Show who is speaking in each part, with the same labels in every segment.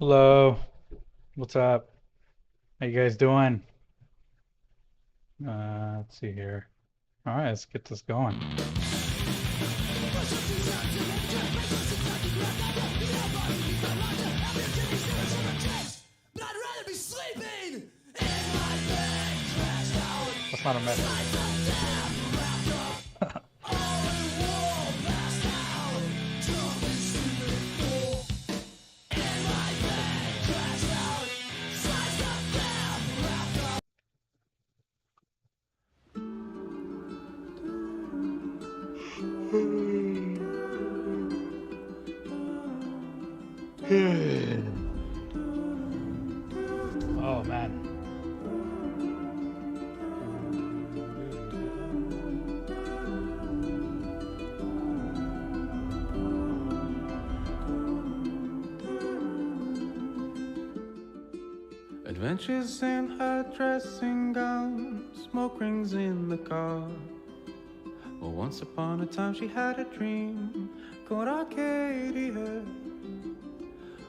Speaker 1: Hello, what's up? How you guys doing? Let's see here. All right, let's get this going. That's not a message. Oh man.
Speaker 2: Adventures in her dressing gown, smoke rings in the car. Well, once upon a time she had a dream called Arcadia.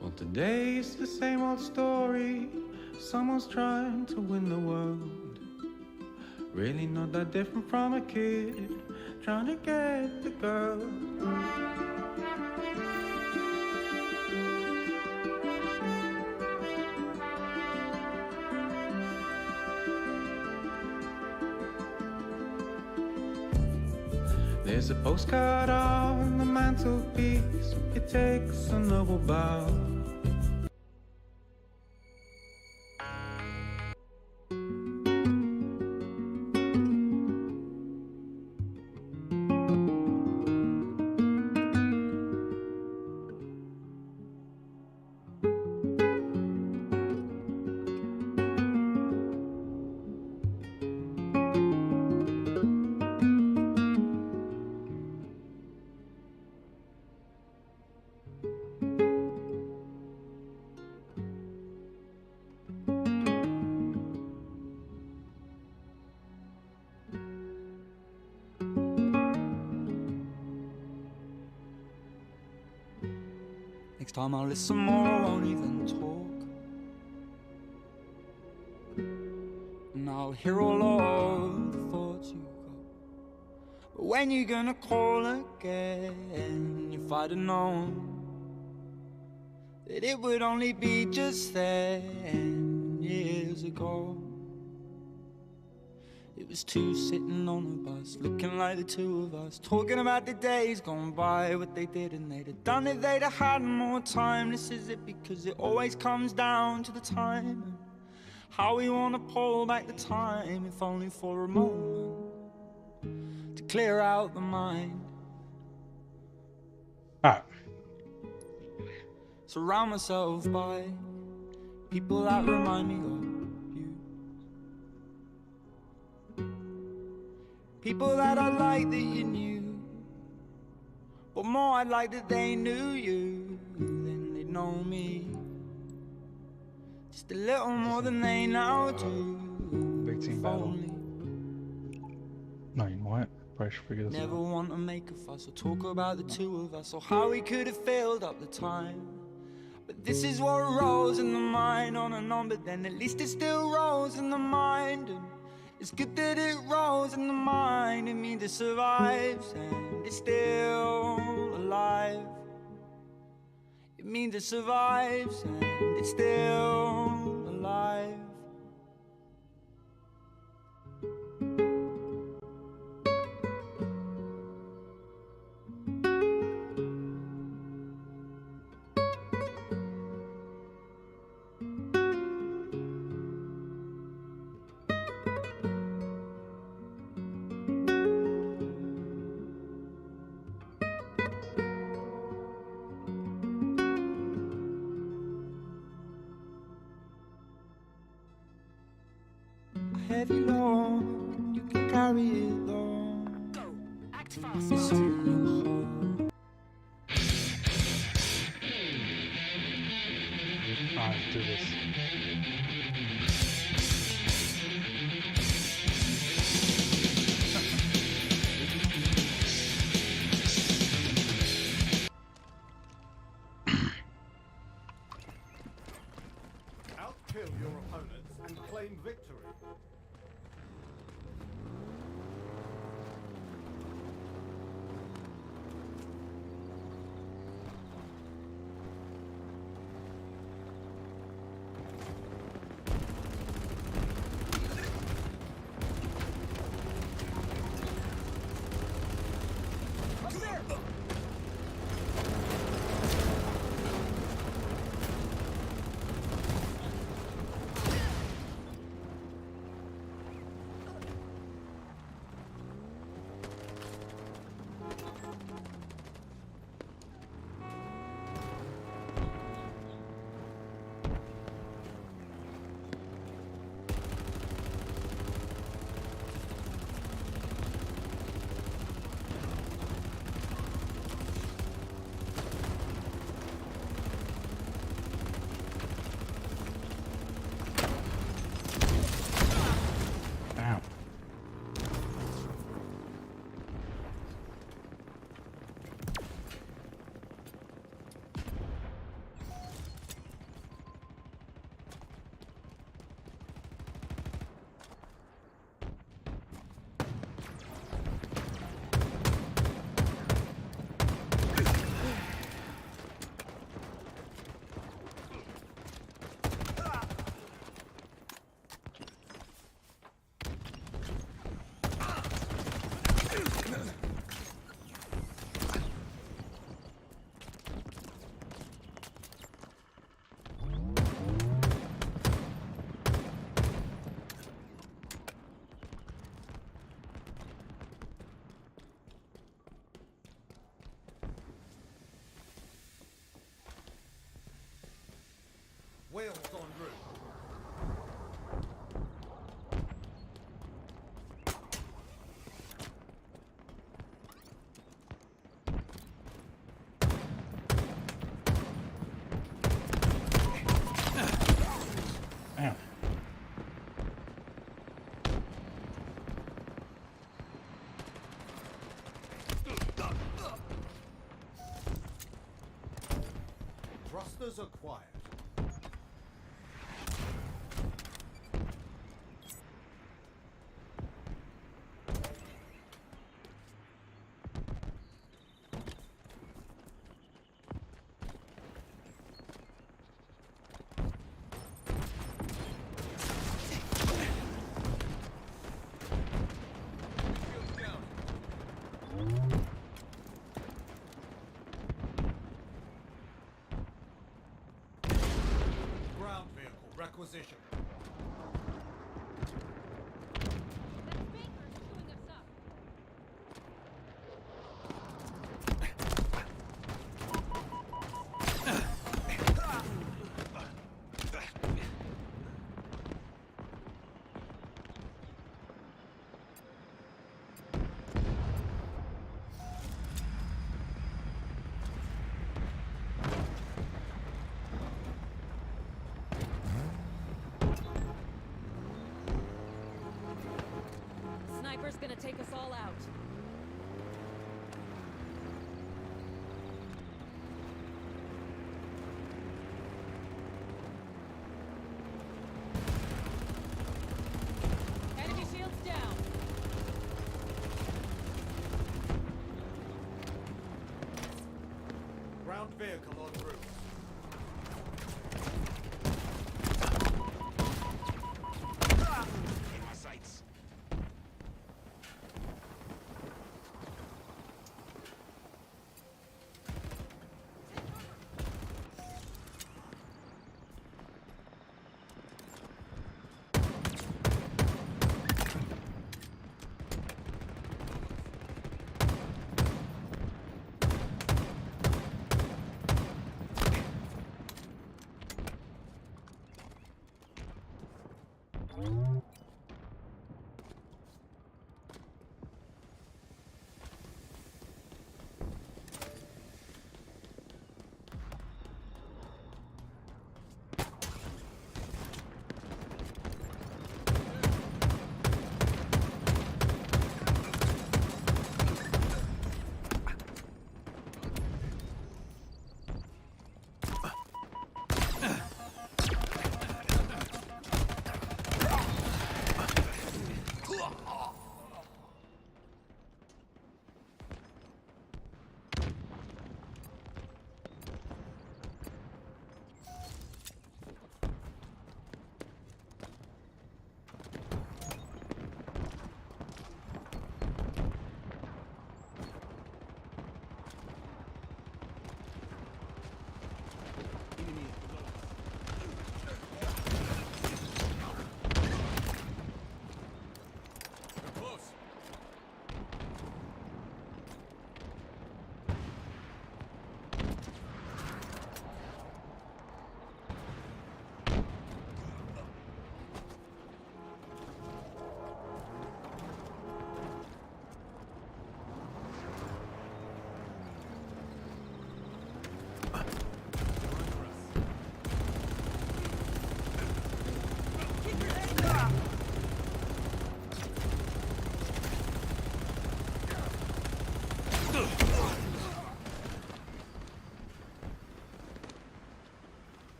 Speaker 2: Well, today it's the same old story. Someone's trying to win the world. Really not that different from a kid trying to get the girl. There's a postcard on the mantelpiece. It takes a noble bow.
Speaker 3: Next time I'll listen more, I won't even talk. And I'll hear all of the thoughts you got. But when you gonna call again? If I'd have known that it would only be just then, years ago. It was two sitting on a bus, looking like the two of us, talking about the days gone by, what they did and they'd have done if they'd have had more time. This is it because it always comes down to the time, how we want to pull back the time, if only for a moment, to clear out the mind.
Speaker 1: All right.
Speaker 3: Surround myself by people that remind me of you. People that I like that you knew, but more I'd like that they knew you than they'd know me. Just a little more than they now do.
Speaker 1: Big team
Speaker 3: If
Speaker 1: battle.
Speaker 3: only.
Speaker 1: No, you know what? Probably should figure this
Speaker 3: Never
Speaker 1: out.
Speaker 3: want to make a fuss or talk about the two of us or how we could have filled up the time. But this is what rolls in the mind, on and on, but then at least it still rolls in the mind. And it's good that it rolls in the mind. It means it survives and it's still alive. It means it survives and it's still alive. Heavy load, you can carry it though.
Speaker 4: Go, act fast.
Speaker 3: It's on your heart.
Speaker 1: All right, let's do this.
Speaker 4: claim victory.
Speaker 1: Ow.
Speaker 4: Whales en route.
Speaker 1: Ow.
Speaker 4: Thrusters acquired. Ground vehicle requisition.
Speaker 5: Sniper's gonna take us all out. Enemy shields down.
Speaker 4: Ground vehicle en route.
Speaker 3: In my sights.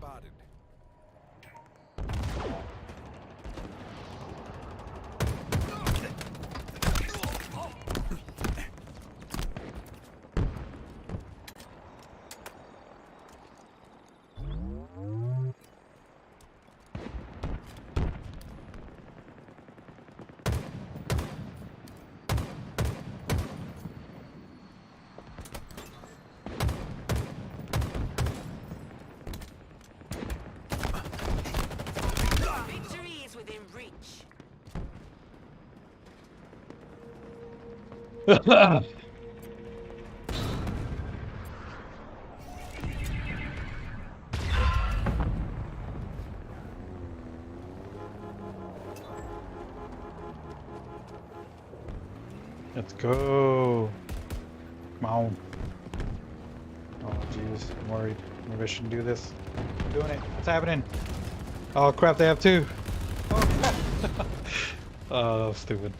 Speaker 6: spotted.
Speaker 7: Victory is within reach.
Speaker 1: Let's go. Come on. Oh jeez, I'm worried. Maybe I shouldn't do this. I'm doing it. What's happening? Oh crap, they have two. Oh crap. Oh, that was stupid.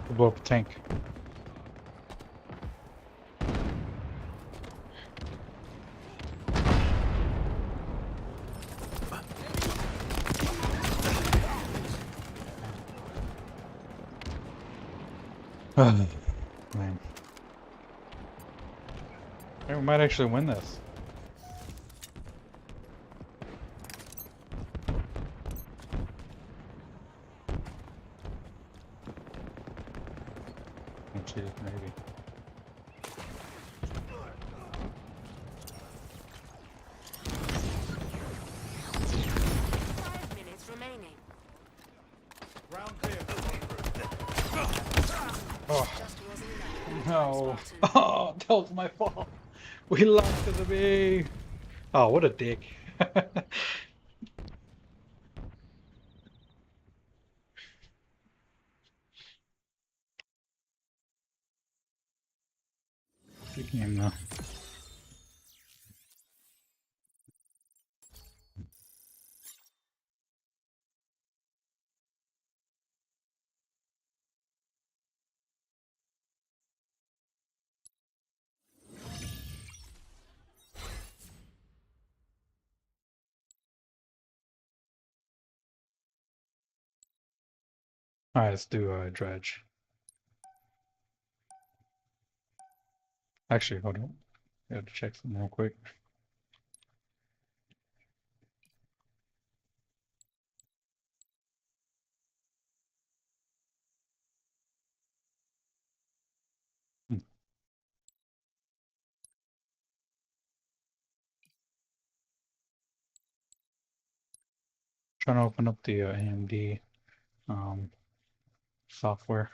Speaker 1: We'll blow up a tank. Man. I think we might actually win this. Actually, maybe.
Speaker 7: Five minutes remaining.
Speaker 4: Ground vehicle en route.
Speaker 1: Oh,
Speaker 7: Just wasn't enough.
Speaker 1: no.
Speaker 7: Spartan.
Speaker 1: Oh, that was my fault. We lost to the bee. Oh, what a dick. Good game, though. Alright, let's do dredge. Actually, hold on. I gotta check something real quick. Trying to open up the AMD software.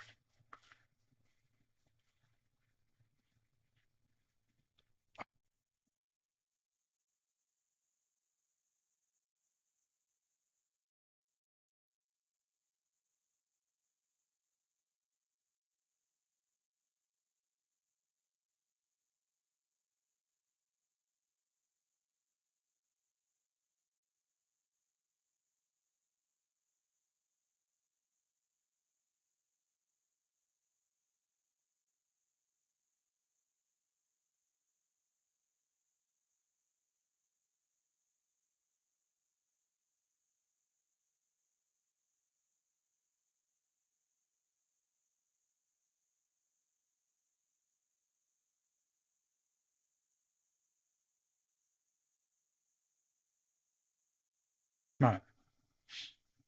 Speaker 1: Alright.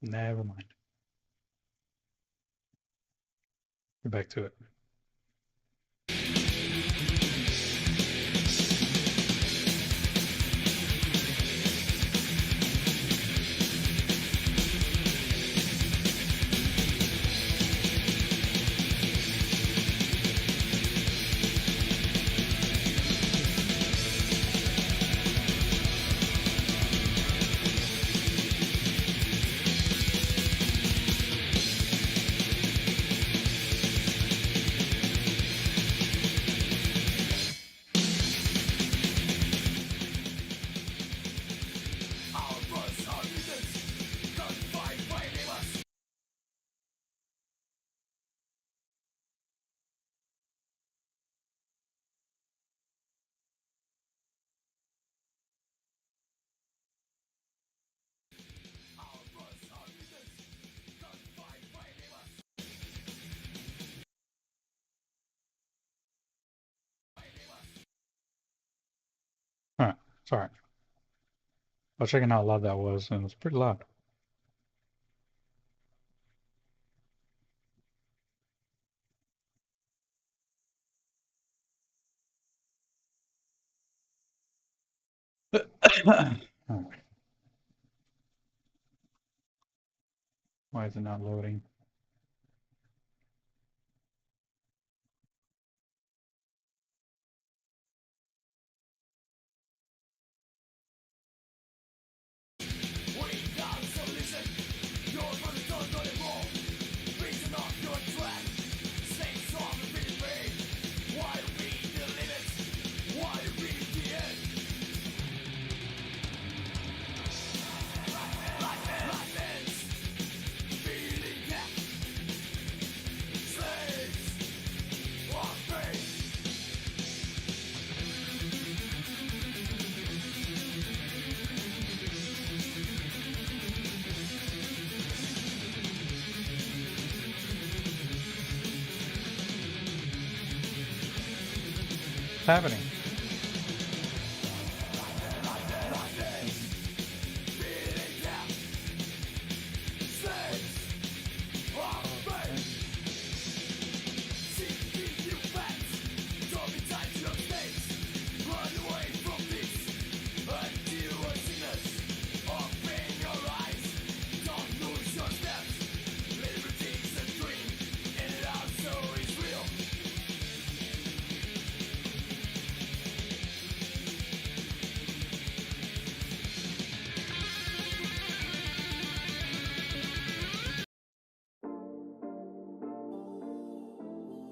Speaker 1: Never mind. Get back to it. Sorry. I was checking how loud that was, and it's pretty loud. Why is it not loading? What's happening?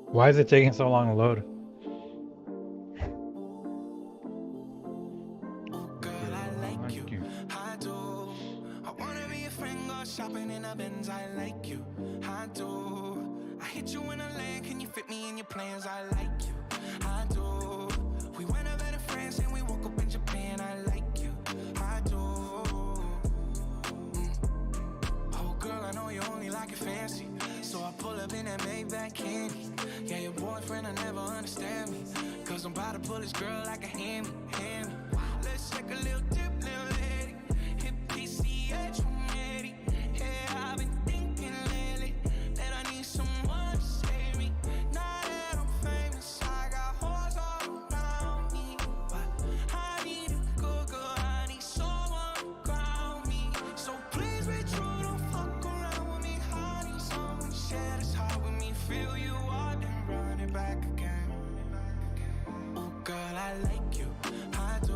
Speaker 1: Why is it taking so long to load?
Speaker 2: Girl, I like you. I do. I wanna be a friend, go shopping in a Benz. I like you. I do. I hit you in a land. Can you fit me in your plans? I like you. I do. We went over to France and we woke up in Japan. I like you. I do. Oh, girl, I know you only like it fancy. So I pull up in that Maybach candy. Yeah, your boyfriend will never understand me. Cause I'm about to pull this girl like a hammy. Let's take a little dip, little lady. Hit PCH from Eddie. Yeah, I've been thinking lately that I need someone to save me. Now that I'm famous, I got hoes all around me. But I need a good girl, I need someone to ground me. So please be true, don't fuck around with me. I need someone to share this heart with me. Feel you out and run it back again. Oh girl, I like you, I do.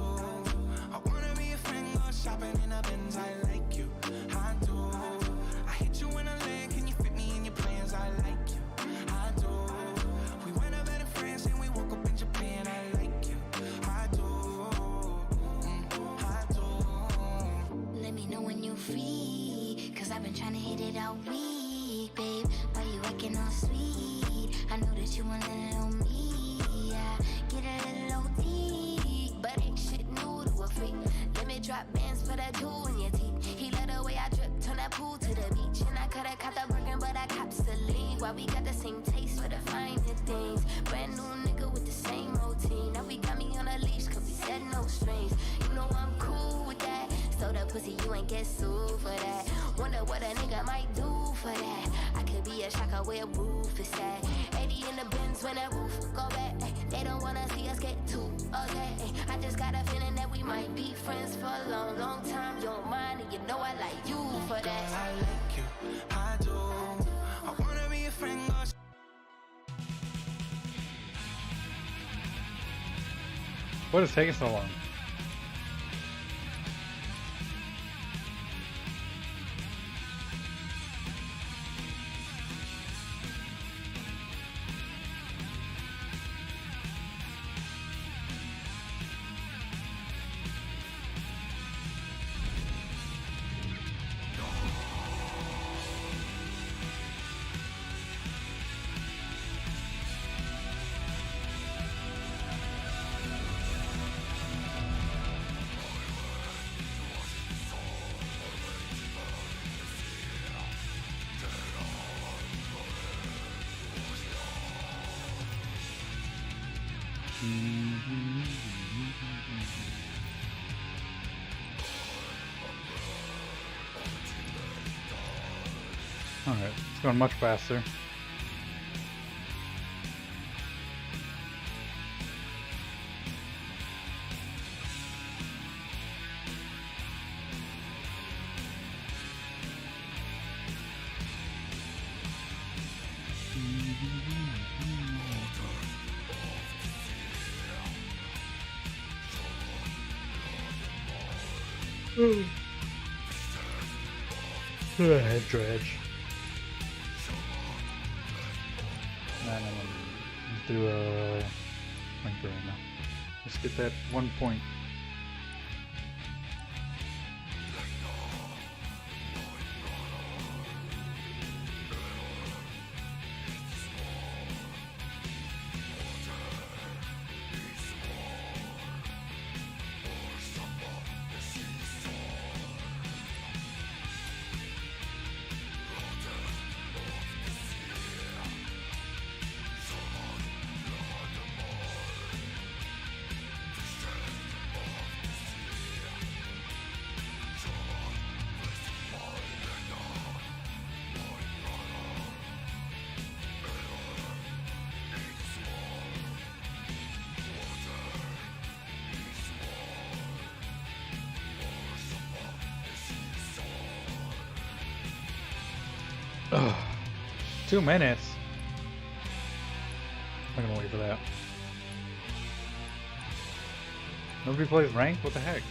Speaker 2: I wanna be a friend, go shopping in a Benz. I like you, I do. I hit you in a land, can you fit me in your plans? I like you, I do. We went over to France and we woke up in Japan. I like you, I do. I do.
Speaker 6: Let me know when you're free, cause I've been trying to hit it out weak, babe. Why you acting all sweet? I know that you want a little me, yeah. Get a little OT, but ain't shit new to a freak. Let me drop bands for that jewel in your teeth. He let the way I drip, turn that pool to the beach. And I coulda caught the Birkin, but I cops the lead. Why we got the same taste for the finer things. Brand new nigga with the same routine. Now we got me on a leash, cause we said no strings. You know I'm cool with that. So the pussy, you ain't get sued for that. Wonder what a nigga might do for that. I could be a shocker where roof is at. 80 in the Benz when that roof go back. They don't wanna see us get too okay. I just got a feeling that we might be friends for a long, long time. You don't mind, and you know I like you for that.
Speaker 2: Girl, I like you, I do. I wanna be a friend, go
Speaker 1: What is taking so long? Alright, it's going much faster. Head dredge. No. Let's do a link right now. Let's get that 1 point. Ugh. 2 minutes. I'm gonna wait for that. Nobody plays ranked? What the heck?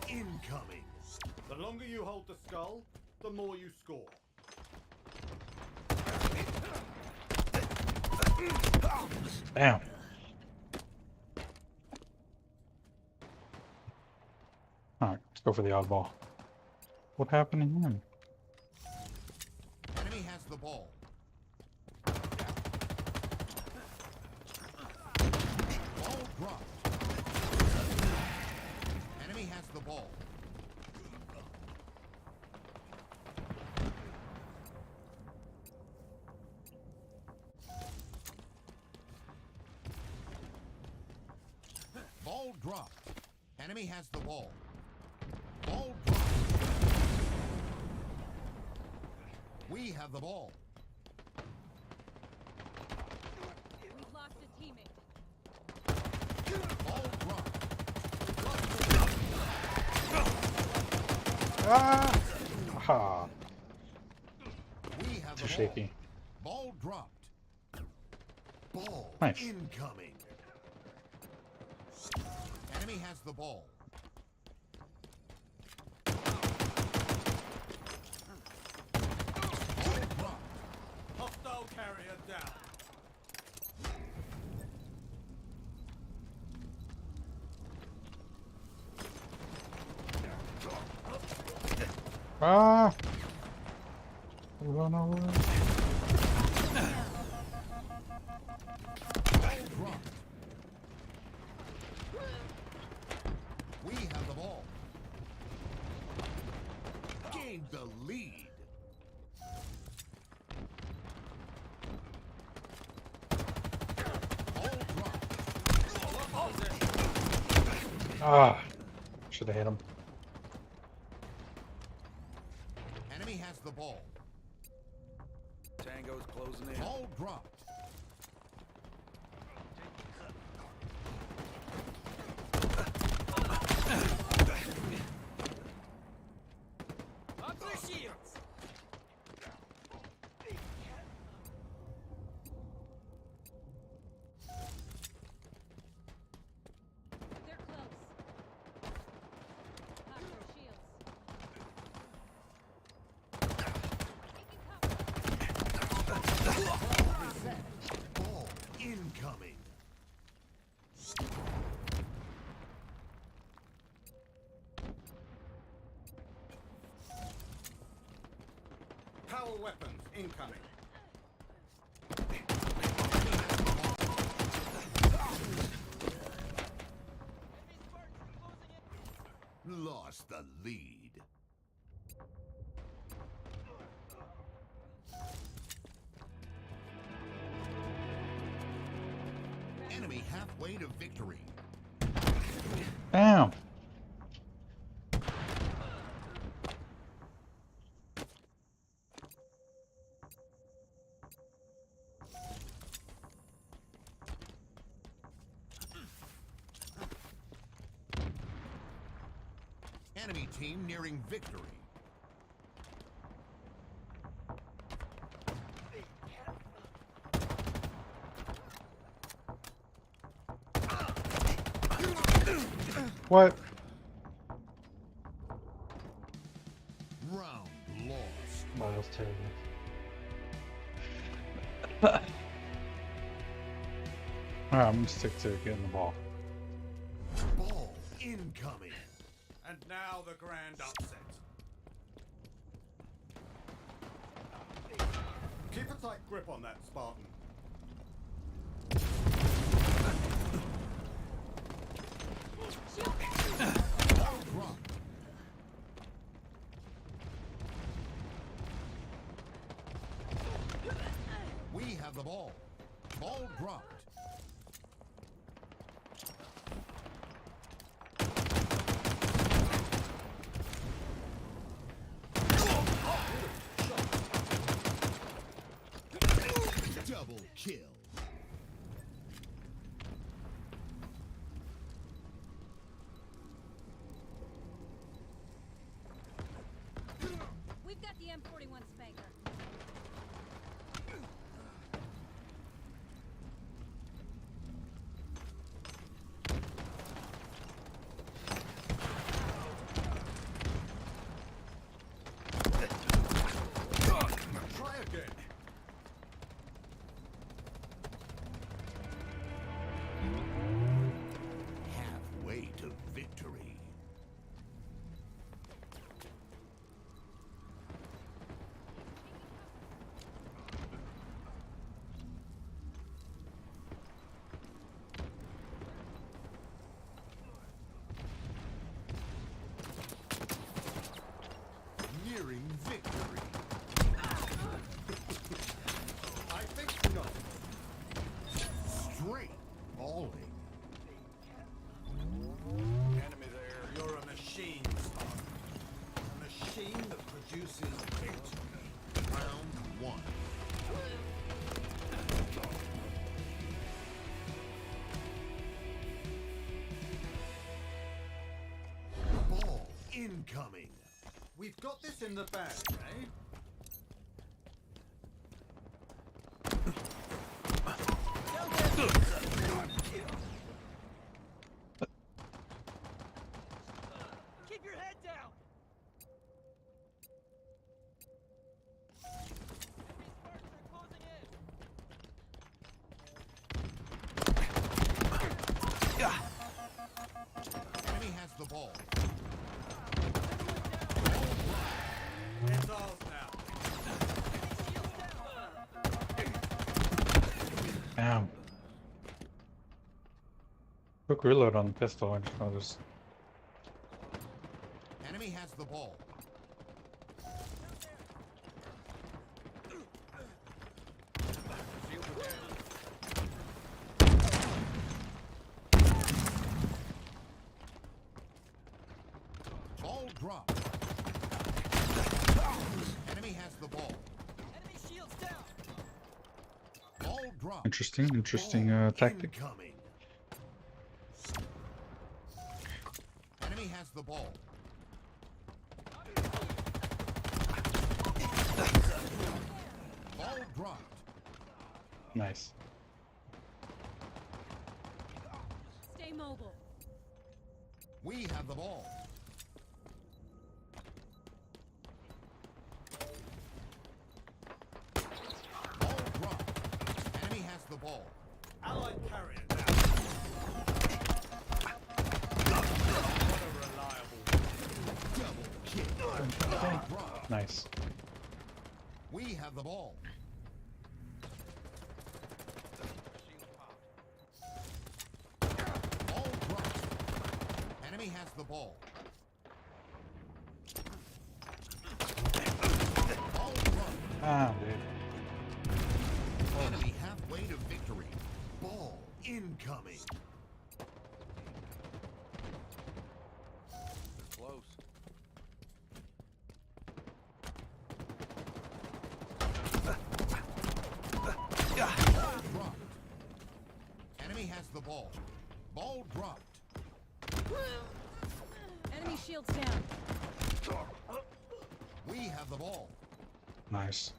Speaker 4: Incoming. The longer you hold the skull, the more you score.
Speaker 1: Damn. Alright, let's go for the oddball. What happened to him?
Speaker 8: Enemy has the ball. Ball dropped. Enemy has the ball. Ball dropped. Enemy has the ball. Ball dropped. We have the ball.
Speaker 5: We've lost a teammate.
Speaker 8: Ball dropped.
Speaker 1: Ah! Aha!
Speaker 8: We have
Speaker 1: Too
Speaker 8: the
Speaker 1: shaky.
Speaker 8: Ball dropped. Ball
Speaker 1: Nice.
Speaker 8: incoming. Enemy has the ball. Ball dropped.
Speaker 4: Hostile carrier down.
Speaker 1: Ah! Run away.
Speaker 8: Drop. We have the ball. Gained the lead. Ball dropped.
Speaker 1: Ah! Should have hit him.
Speaker 8: Enemy has the ball.
Speaker 9: Tango's closing in.
Speaker 8: Ball dropped.
Speaker 3: Up the shields!
Speaker 5: They're close. Pop your shields. Taking cover.
Speaker 8: Ball incoming.
Speaker 4: Power weapons incoming.
Speaker 8: Lost the lead. Enemy halfway to victory.
Speaker 1: Damn!
Speaker 8: Enemy team nearing victory.
Speaker 1: What?
Speaker 8: Round lost.
Speaker 1: Miles terrible. Alright, I'm gonna stick to getting the ball.
Speaker 8: Ball incoming.
Speaker 4: And now the grand upset. Keep a tight grip on that, Spartan.
Speaker 8: Ball dropped. We have the ball. Ball dropped. Double kill.
Speaker 5: We've got the M41 Spanker.
Speaker 4: Try again.
Speaker 8: Halfway to victory. Nearing victory.
Speaker 4: I think not.
Speaker 8: Straight balling.
Speaker 9: Enemy there.
Speaker 4: You're a machine, Spartan. A machine that produces victory.
Speaker 8: Round one. Ball incoming.
Speaker 4: We've got this in the bag, eh?
Speaker 3: Keep your head down!
Speaker 8: Enemy has the ball.
Speaker 1: Quick reload on the pistol. I just noticed.
Speaker 8: Enemy has the ball. Ball dropped. Enemy has the ball.
Speaker 3: Enemy shields down.
Speaker 8: Ball dropped.
Speaker 1: Interesting
Speaker 8: Ball
Speaker 1: tactic.
Speaker 8: incoming. Enemy has the ball. Ball dropped.
Speaker 1: Nice.
Speaker 5: Stay mobile.
Speaker 8: We have the ball. Ball dropped. Enemy has the ball.
Speaker 4: Allied carrier down. What a reliable.
Speaker 8: Double kill. Ball dropped.
Speaker 1: Nice.
Speaker 8: We have the ball. Ball dropped. Enemy has the ball. Ball dropped.
Speaker 1: Ah, dude.
Speaker 8: Enemy halfway to victory. Ball incoming.
Speaker 9: Close.
Speaker 8: Ball dropped. Enemy has the ball. Ball dropped.
Speaker 5: Enemy shields down.
Speaker 8: We have the ball.
Speaker 1: Nice.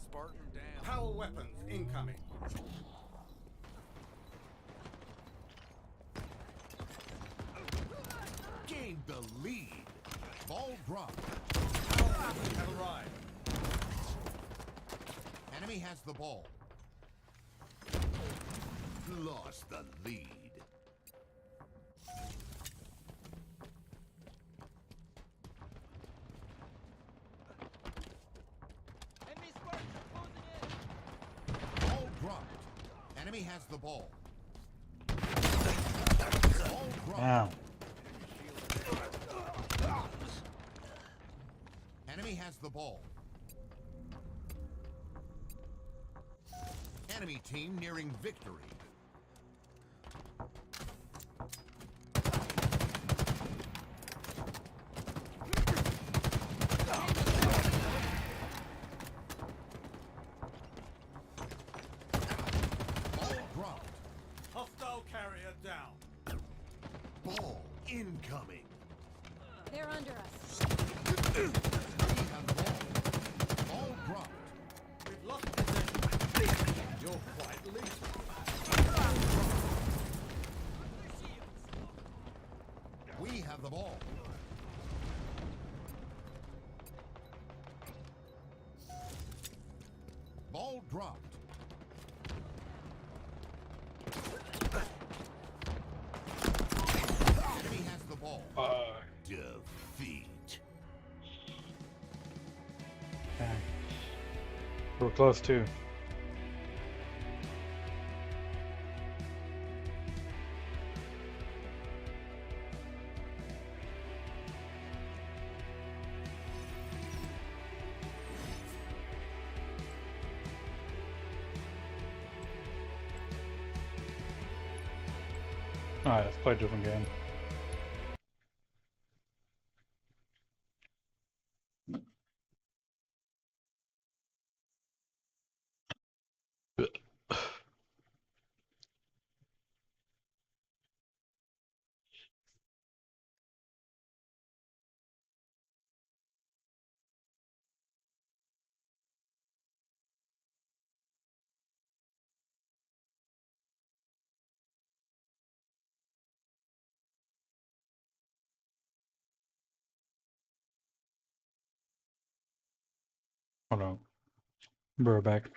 Speaker 9: Spartan down.
Speaker 4: Power weapons incoming.
Speaker 8: Gained the lead. Ball dropped.
Speaker 4: Power weapons have arrived.
Speaker 8: Enemy has the ball. Lost the lead.
Speaker 3: Enemy Spartans are closing in.
Speaker 8: Ball dropped. Enemy has the ball. Ball dropped.
Speaker 1: Ow.
Speaker 8: Enemy has the ball. Enemy team nearing victory. Ball dropped.
Speaker 4: Hostile carrier down.
Speaker 8: Ball incoming.
Speaker 5: They're under us.
Speaker 8: We have the ball. Ball dropped.
Speaker 4: We've lost possession. You're quite lethal.
Speaker 8: We have the ball. Ball dropped. Enemy has the ball. Defeat.
Speaker 1: Dang. We're close too. Alright, let's play a different game. Hold on. Bro, back.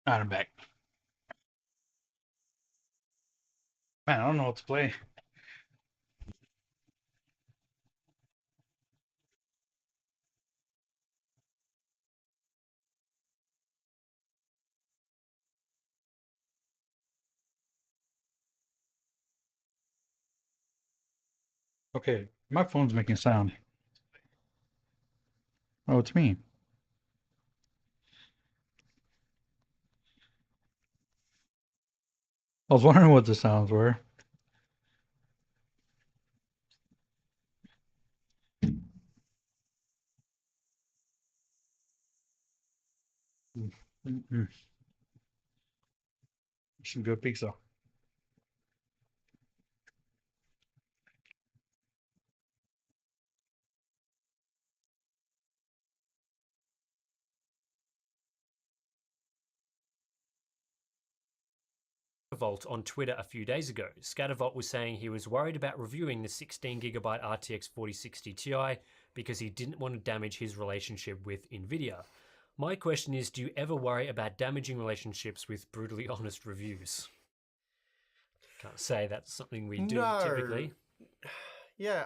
Speaker 1: Alright, I'm back. Man, I don't know what to play. Okay, my phone's making sound. Oh, it's me. I was wondering what the sounds were. Mm-mm. Some good pizza.
Speaker 10: Scattervault on Twitter a few days ago. Scattervault was saying he was worried about reviewing the 16GB RTX 4060 Ti because he didn't want to damage his relationship with Nvidia. My question is, do you ever worry about damaging relationships with brutally honest reviews? Can't say that's something we do typically.
Speaker 11: Yeah,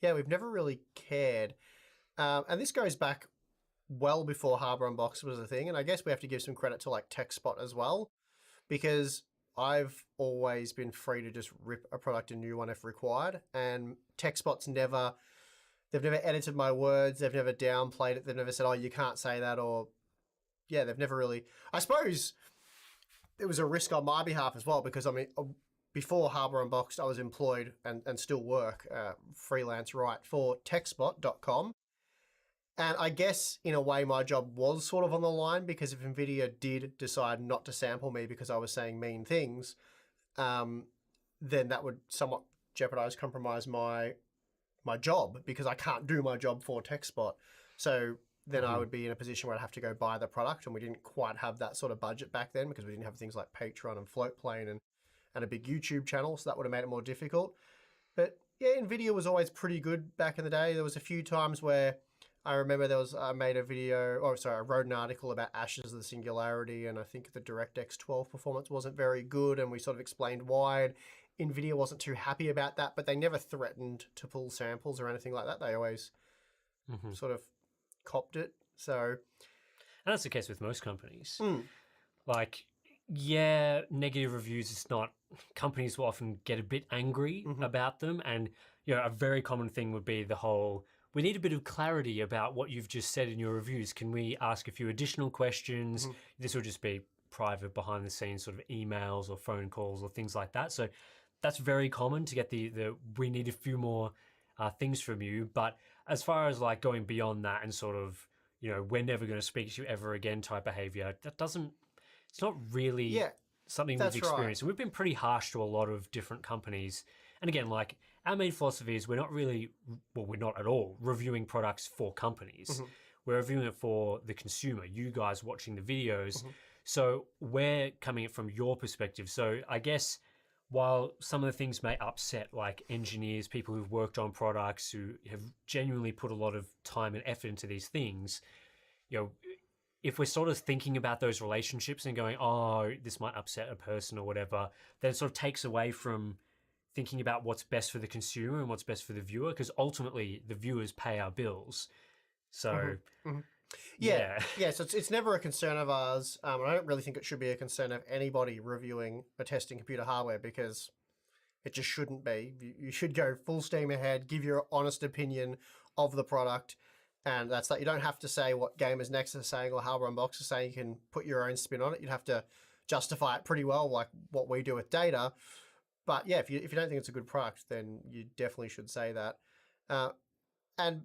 Speaker 11: we've never really cared. And this goes back well before Hardware Unboxed was a thing, and I guess we have to give some credit to like TechSpot as well, because I've always been free to just rip a product a new one if required, and TechSpot's they've never edited my words, they've never downplayed it, they've never said, oh, you can't say that, or yeah, they've never really. I suppose it was a risk on my behalf as well, because I mean, before Hardware Unboxed, I was employed and still work freelance for techspot.com. And I guess, in a way, my job was sort of on the line, because if NVIDIA did decide not to sample me because I was saying mean things, then that would somewhat compromise my job, because I can't do my job for TechSpot. So then I would be in a position where I'd have to go buy the product, and we didn't quite have that sort of budget back then, because we didn't have things like Patreon and Floatplane and a big YouTube channel, so that would have made it more difficult. But yeah, NVIDIA was always pretty good back in the day. There was a few times where I remember I wrote an article about Ashes of the Singularity, and I think the DirectX 12 performance wasn't very good, and we sort of explained why. NVIDIA wasn't too happy about that, but they never threatened to pull samples or anything like that. They always sort of copped it. So,
Speaker 10: and that's the case with most companies. Like, yeah, negative reviews is not. Companies will often get a bit angry about them, and a very common thing would be the whole, we need a bit of clarity about what you've just said in your reviews. Can we ask a few additional questions? This will just be private, behind the scenes sort of emails or phone calls or things like that. So that's very common to get the we need a few more things from you. But as far as like going beyond that and sort of, we're never going to speak to you ever again type behavior, it's not really something we've experienced. Right. We've been pretty harsh to a lot of different companies. And again, like, our main philosophy is we're not at all reviewing products for companies. We're reviewing it for the consumer, you guys watching the videos. So we're coming from your perspective. So I guess while some of the things may upset like engineers, people who've worked on products, who have genuinely put a lot of time and effort into these things, if we're sort of thinking about those relationships and going, oh, this might upset a person or whatever, then it sort of takes away from thinking about what's best for the consumer and what's best for the viewer, because ultimately the viewers pay our bills. So
Speaker 11: yeah, so it's never a concern of ours. I don't really think it should be a concern of anybody reviewing or testing computer hardware, because it just shouldn't be. You should go full steam ahead, give your honest opinion of the product, and that's that. You don't have to say what Gamers Next is saying or Hardware Unboxed is saying. You can put your own spin on it. You'd have to justify it pretty well, like what we do with Data. But yeah, if you don't think it's a good product, then you definitely should say that. And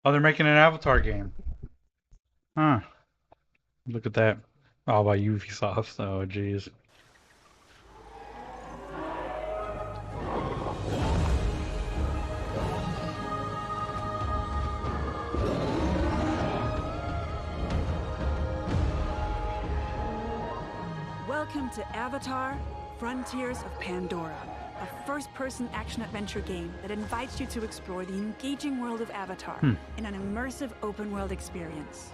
Speaker 1: Oh, they're making an Avatar game. Huh. Look at that. Oh, by Ubisoft. Oh, jeez.
Speaker 12: Welcome to Avatar: Frontiers of Pandora, a first-person action-adventure game that invites you to explore the engaging world of Avatar in an immersive open-world experience.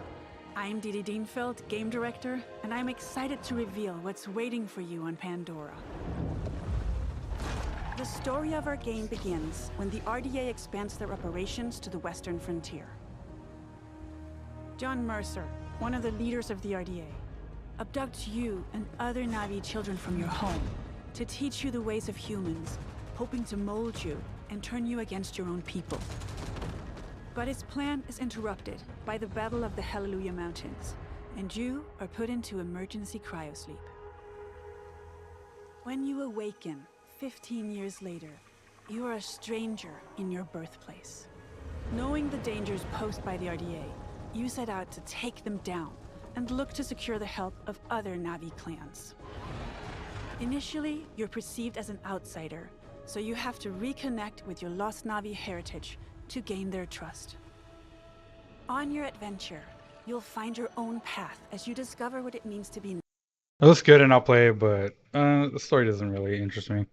Speaker 12: I'm Didi Dienfeld, game director, and I'm excited to reveal what's waiting for you on Pandora. The story of our game begins when the RDA expands their operations to the western frontier. John Mercer, one of the leaders of the RDA, abducts you and other Na'vi children from your home to teach you the ways of humans, hoping to mold you and turn you against your own people. But his plan is interrupted by the Battle of the Hallelujah Mountains, and you are put into emergency cryosleep. When you awaken 15 years later, you are a stranger in your birthplace. Knowing the dangers posed by the RDA, you set out to take them down and look to secure the help of other Na'vi clans. Initially, you're perceived as an outsider, so you have to reconnect with your lost Na'vi heritage to gain their trust. On your adventure, you'll find your own path as you discover what it means to be.
Speaker 1: It looks good and I'll play it, but the story doesn't really interest me.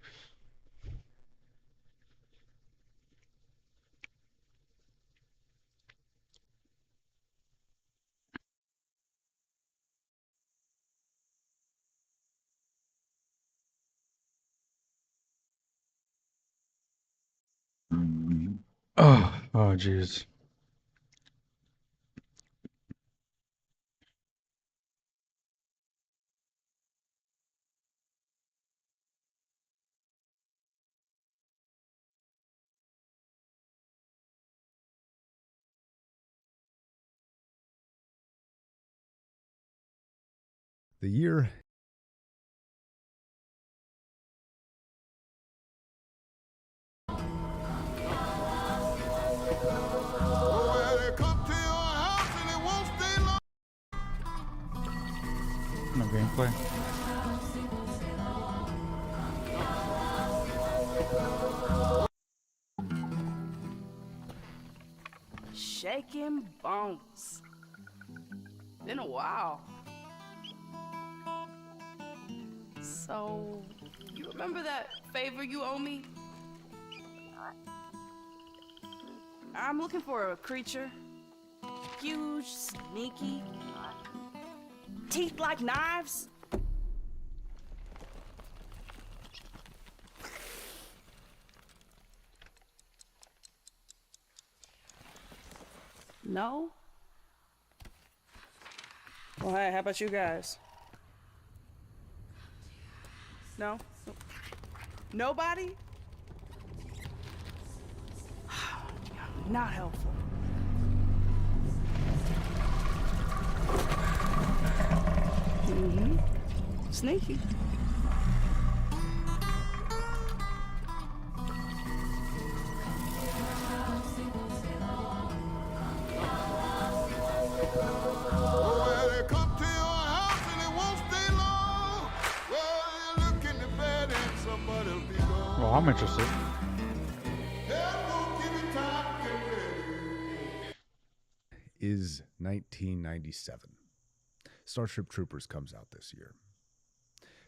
Speaker 1: Oh, jeez.
Speaker 13: The year
Speaker 1: No gameplay.
Speaker 14: Shaking bones. Been a while. So, you remember that favor you owe me? I'm looking for a creature. Huge, sneaky, teeth like knives. No? Well, hey, how about you guys? No? Nobody? Not helpful. Sneaky.
Speaker 1: Well, I'm interested.
Speaker 13: is 1997. Starship Troopers comes out this year.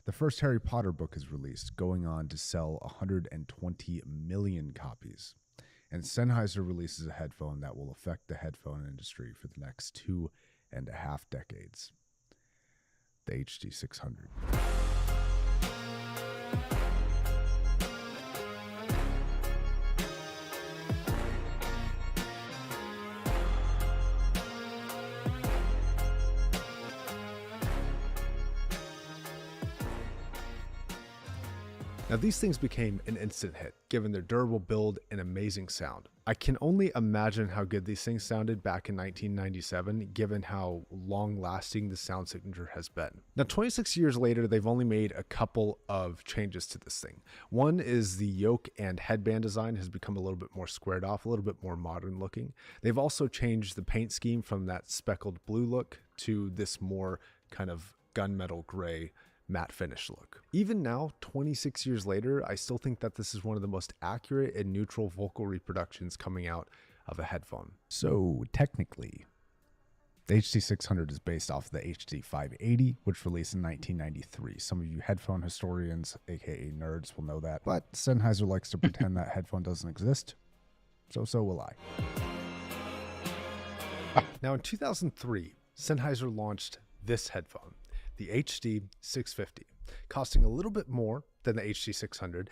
Speaker 13: The first Harry Potter book is released, going on to sell 120 million copies. And Sennheiser releases a headphone that will affect the headphone industry for the next 2.5 decades. The HD 600. Now, these things became an instant hit, given their durable build and amazing sound. I can only imagine how good these things sounded back in 1997, given how long-lasting the sound signature has been. Now, 26 years later, they've only made a couple of changes to this thing. One is the yoke and headband design has become a little bit more squared off, a little bit more modern looking. They've also changed the paint scheme from that speckled blue look to this more kind of gunmetal gray matte finish look. Even now, 26 years later, I still think that this is one of the most accurate and neutral vocal reproductions coming out of a headphone. So technically, The HD600 is based off the HD580, which released in 1993. Some of you headphone historians, aka nerds, will know that, but Sennheiser likes to pretend that headphone doesn't exist, so will I. Now in 2003, Sennheiser launched this headphone, the HD650, costing a little bit more than the HD600,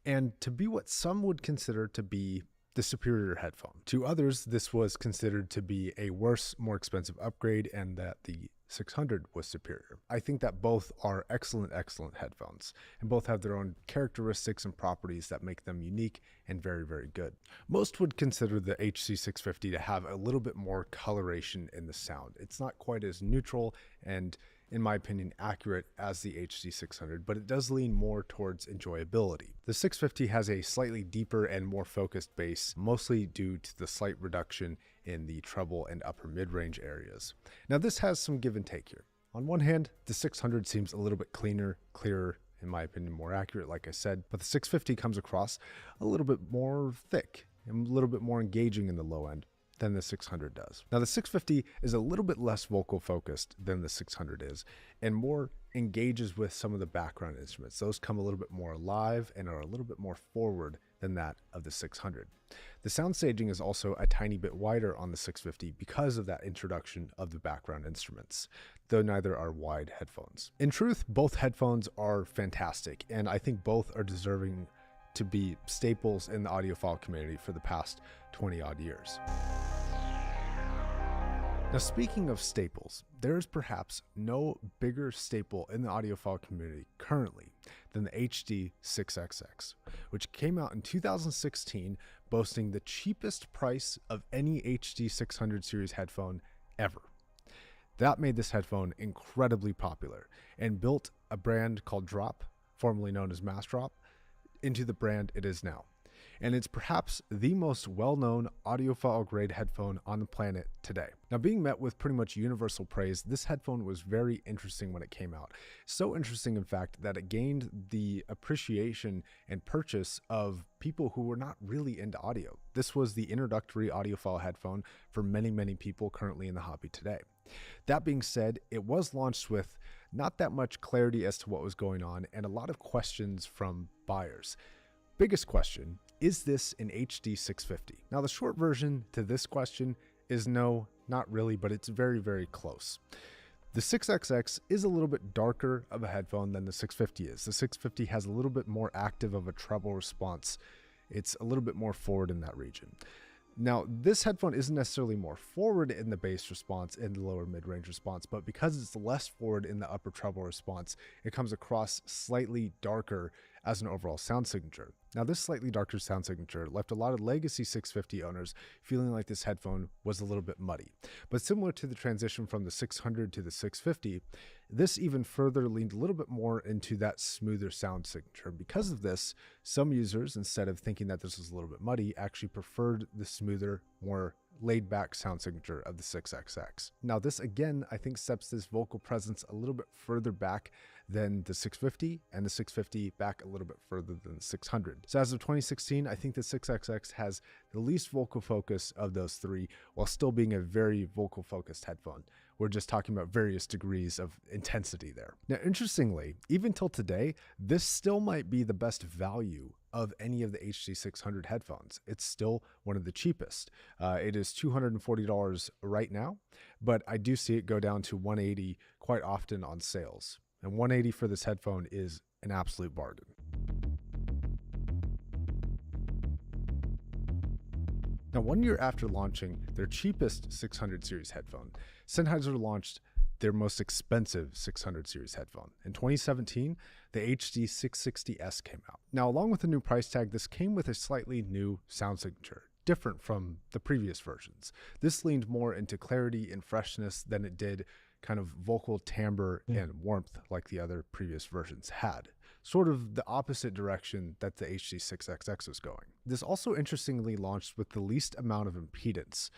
Speaker 13: and to be what some would consider to be the superior headphone. To others, this was considered to be a worse, more expensive upgrade, and that the 600 was superior. I think that both are excellent headphones, and both have their own characteristics and properties that make them unique and very, very good. Most would consider the HC650 to have a little bit more coloration in the sound. It's not quite as neutral and, in my opinion, accurate as the HD600, but it does lean more towards enjoyability. The 650 has a slightly deeper and more focused bass, mostly due to the slight reduction in the treble and upper mid-range areas. Now this has some give and take here. On one hand, the 600 seems a little bit cleaner, clearer, in my opinion, more accurate, like I said, but the 650 comes across a little bit more thick and a little bit more engaging in the low end than the 600 does. Now the 650 is a little bit less vocal focused than the 600 is, and more engages with some of the background instruments. Those come a little bit more alive and are a little bit more forward than that of the 600. The sound staging is also a tiny bit wider on the 650 because of that introduction of the background instruments, though neither are wide headphones. In truth, both headphones are fantastic, and I think both are deserving to be staples in the audiophile community for the past 20 odd years. Now, speaking of staples, there is perhaps no bigger staple in the audiophile community currently than the HD6XX, which came out in 2016, boasting the cheapest price of any HD600 series headphone ever. That made this headphone incredibly popular and built a brand called Drop, formerly known as Massdrop, into the brand it is now. And it's perhaps the most well-known audiophile grade headphone on the planet today. Now, being met with pretty much universal praise, this headphone was very interesting when it came out. So interesting, in fact, that it gained the appreciation and purchase of people who were not really into audio. This was the introductory audiophile headphone for many, many people currently in the hobby today. That being said, it was launched with not that much clarity as to what was going on and a lot of questions from buyers. Biggest question, is this an HD650? Now the short version to this question is no, not really, but it's very, very close. The 6XX is a little bit darker of a headphone than the 650 is. The 650 has a little bit more active of a treble response. It's a little bit more forward in that region. Now, this headphone isn't necessarily more forward in the bass response and the lower mid-range response, but because it's less forward in the upper treble response, it comes across slightly darker as an overall sound signature. Now, this slightly darker sound signature left a lot of legacy 650 owners feeling like this headphone was a little bit muddy. But similar to the transition from the 600 to the 650, this even further leaned a little bit more into that smoother sound signature. Because of this, some users, instead of thinking that this was a little bit muddy, actually preferred the smoother, more laid back sound signature of the 6XX. Now this again, I think steps this vocal presence a little bit further back than the 650, and the 650 back a little bit further than the 600. So as of 2016, I think the 6XX has the least vocal focus of those three, while still being a very vocal focused headphone. We're just talking about various degrees of intensity there. Now, interestingly, even till today, this still might be the best value of any of the HD600 headphones. It's still one of the cheapest. It is $240 right now, but I do see it go down to $180 quite often on sales. And $180 for this headphone is an absolute bargain. Now, 1 year after launching their cheapest 600 series headphone, Sennheiser launched their most expensive 600 series headphone. In 2017, the HD660S came out. Now, along with the new price tag, this came with a slightly new sound signature, different from the previous versions. This leaned more into clarity and freshness than it did kind of vocal timbre and warmth like the other previous versions had. Sort of the opposite direction that the HD6XX was going. This also interestingly launched with the least amount of impedance.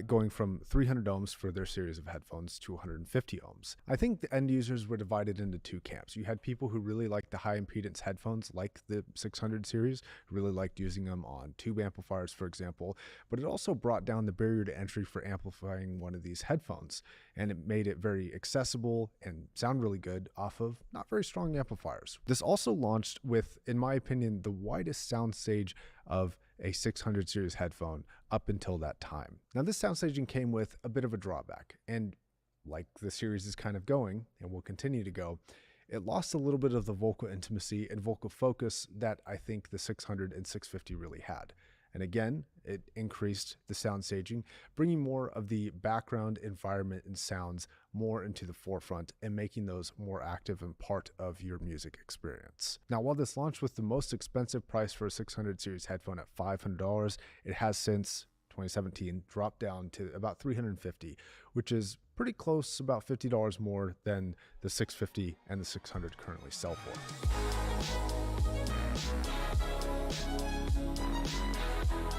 Speaker 13: going from 300 ohms for their series of headphones to 150 ohms. I think the end users were divided into two camps. You had people who really liked the high impedance headphones like the 600 series, who really liked using them on tube amplifiers, for example, but it also brought down the barrier to entry for amplifying one of these headphones, and it made it very accessible and sound really good off of not very strong amplifiers. This also launched with, in my opinion, the widest soundstage of a 600 series headphone up until that time. Now, this soundstaging came with a bit of a drawback, and like the series is kind of going and will continue to go, it lost a little bit of the vocal intimacy and vocal focus that I think the 600 and 650 really had. And again, it increased the sound staging, bringing more of the background environment and sounds more into the forefront and making those more active and part of your music experience. Now, while this launched with the most expensive price for a 600 series headphone at $500, it has since 2017 dropped down to about $350, which is pretty close, about $50 more than the 650 and the 600 currently sell for.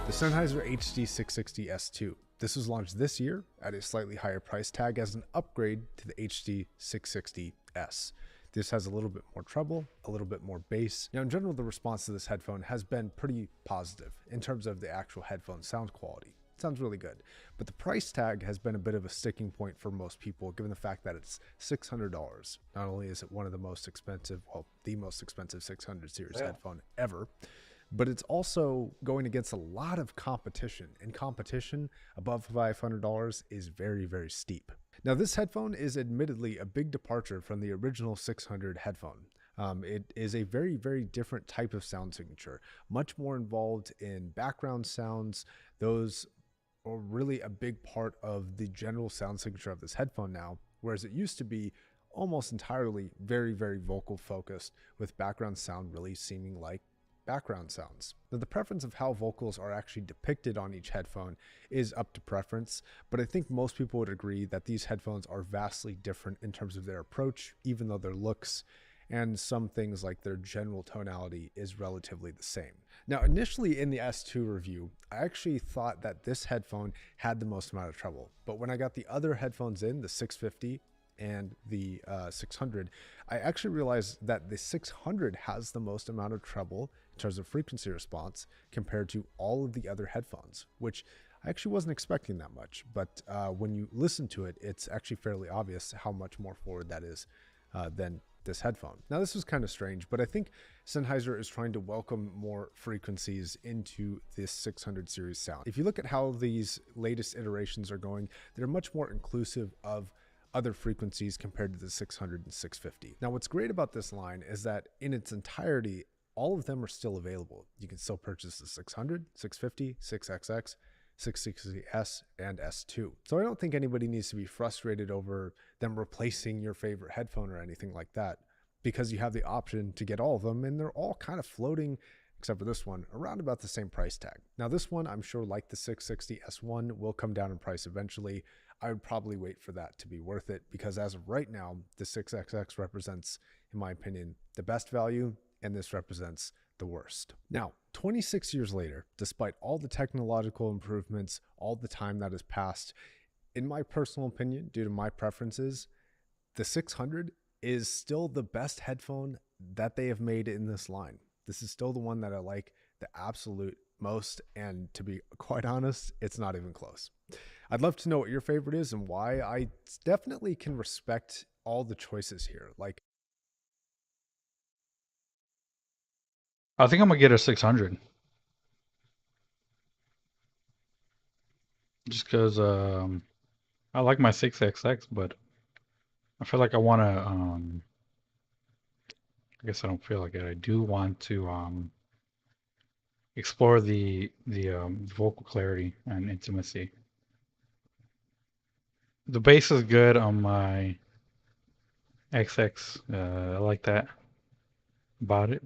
Speaker 13: The Sennheiser HD660 S2. This was launched this year at a slightly higher price tag as an upgrade to the HD660S. This has a little bit more treble, a little bit more bass. Now, in general, the response to this headphone has been pretty positive in terms of the actual headphone sound quality. It sounds really good, but the price tag has been a bit of a sticking point for most people, given the fact that it's $600. Not only is it one of the most expensive, well, the most expensive 600 series headphone ever, but it's also going against a lot of competition, and competition above $500 is very, very steep. Now, this headphone is admittedly a big departure from the original 600 headphone. It is a very, very different type of sound signature, much more involved in background sounds. Those are really a big part of the general sound signature of this headphone now, whereas it used to be almost entirely very, very vocal focused, with background sound really seeming like background sounds. Now, the preference of how vocals are actually depicted on each headphone is up to preference, but I think most people would agree that these headphones are vastly different in terms of their approach, even though their looks and some things like their general tonality is relatively the same. Now, initially in the S2 review, I actually thought that this headphone had the most amount of treble, but when I got the other headphones in, the 650 and the 600, I actually realized that the 600 has the most amount of treble in terms of frequency response compared to all of the other headphones, which I actually wasn't expecting that much. But when you listen to it, it's actually fairly obvious how much more forward that is than this headphone. Now, this was kind of strange, but I think Sennheiser is trying to welcome more frequencies into this 600 series sound. If you look at how these latest iterations are going, they're much more inclusive of other frequencies compared to the 600 and 650. Now, what's great about this line is that in its entirety, all of them are still available. You can still purchase the 600, 650, 6XX, 660S, and S2. So I don't think anybody needs to be frustrated over them replacing your favorite headphone or anything like that, because you have the option to get all of them, and they're all kind of floating, except for this one, around about the same price tag. Now, this one, I'm sure, like the 660S1, will come down in price eventually. I would probably wait for that to be worth it, because as of right now, the 6XX represents, in my opinion, the best value, and this represents the worst. Now, 26 years later, despite all the technological improvements, all the time that has passed, in my personal opinion, due to my preferences, the 600 is still the best headphone that they have made in this line. This is still the one that I like the absolute most, and to be quite honest, it's not even close. I'd love to know what your favorite is and why. I definitely can respect all the choices here. Like,
Speaker 1: I think I'm gonna get a 600. Just because I like my 6XX, but I feel like I want to, I guess I don't feel like it. I do want to explore the vocal clarity and intimacy. The bass is good on my XX. I like that about it.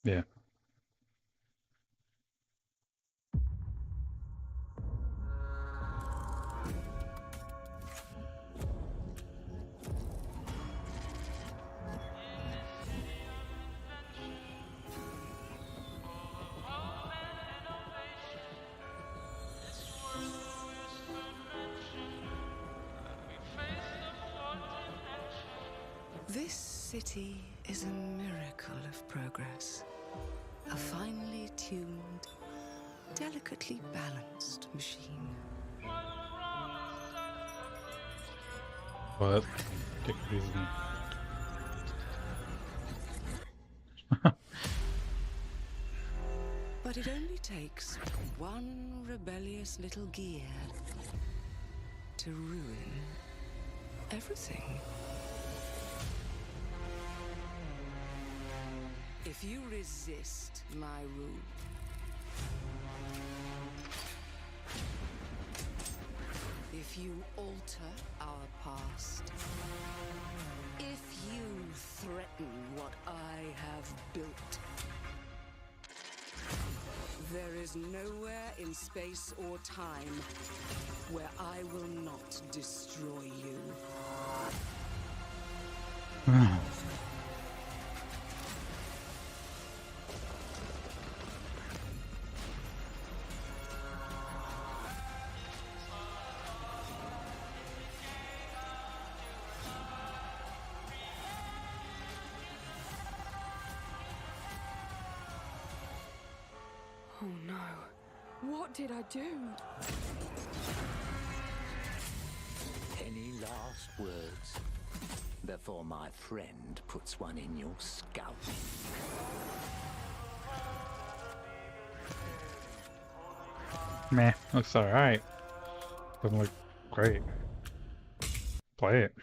Speaker 1: Yeah.
Speaker 15: This city is a miracle of progress. A finely tuned, delicately balanced machine.
Speaker 1: What? Take it easy.
Speaker 15: But it only takes one rebellious little gear to ruin everything. If you resist my rule, if you alter our past, if you threaten what I have built, there is nowhere in space or time where I will not destroy you.
Speaker 14: Oh no. What did I do?
Speaker 16: Any last words before my friend puts one in your scalp?
Speaker 1: Meh, looks alright. Doesn't look great. Play it.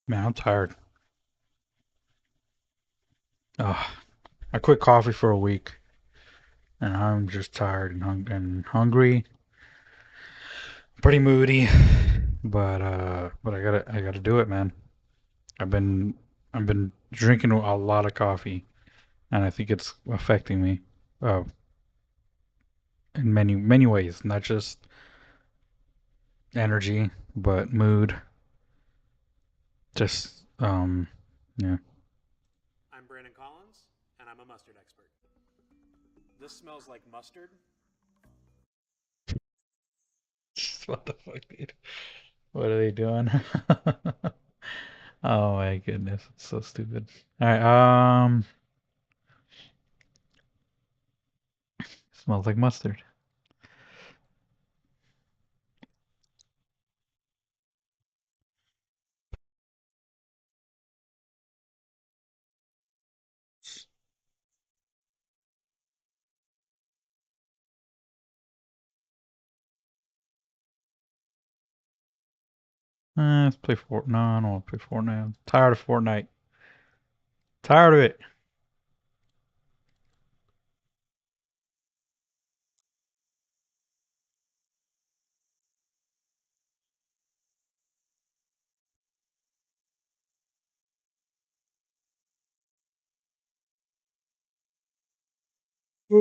Speaker 1: Man, I'm tired. Ugh. I quit coffee for a week, and I'm just tired and hungry. Pretty moody, but I gotta do it, man. I've been drinking a lot of coffee, and I think it's affecting me, uh, in many ways, not just energy, but mood. Just yeah.
Speaker 17: I'm Brandon Collins, and I'm a mustard expert. This smells like mustard.
Speaker 1: What the fuck, dude? What are they doing? Oh my goodness, it's so stupid. All right, smells like mustard. Let's play Fortnite. No, I don't want to play Fortnite. I'm tired of Fortnite. Tired of it. Yeah,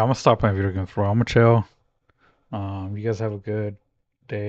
Speaker 1: I'm gonna stop playing video games, bro. I'm gonna chill. You guys have a good day.